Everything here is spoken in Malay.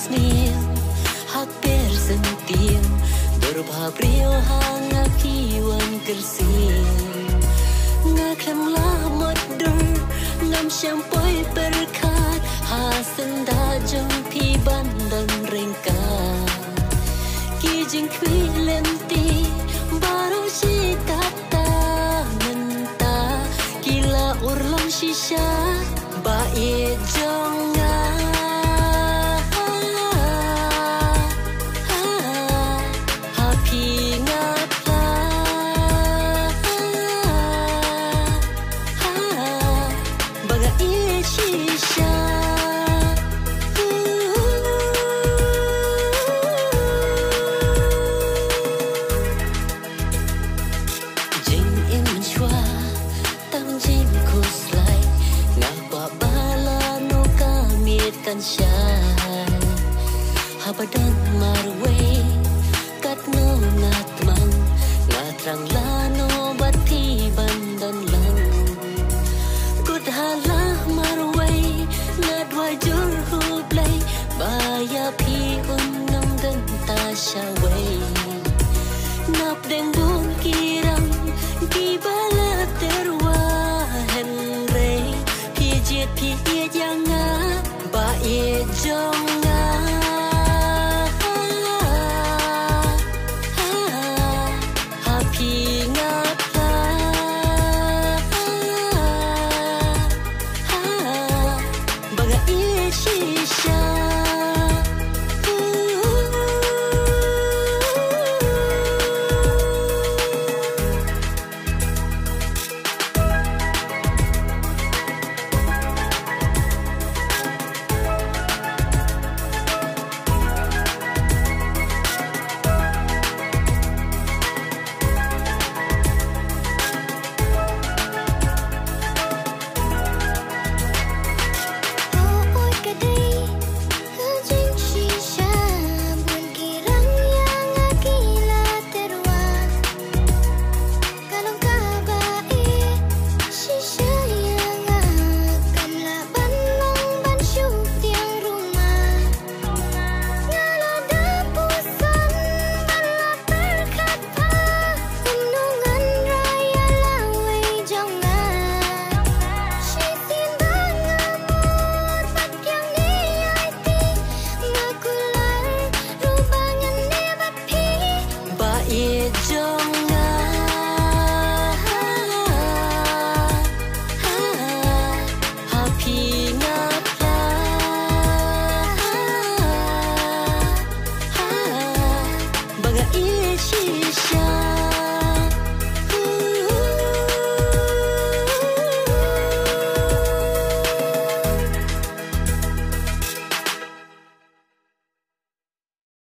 sneam haker sentim berbabrio hanga kiwan kersim ngaklamlah modder ngam syampoi berkat hasen dajong pi bandan ringkat kijing kwi lenti baru si kata menta gila urlang shisha bae jonga Habadan marway kat no ngatmang ngatrang lano bati bandan lang kudhalah marway ngadwa jur hublay baya pi unang danta syaway napdeng bun kirang kibala terwa henre pijet yanga bae jonga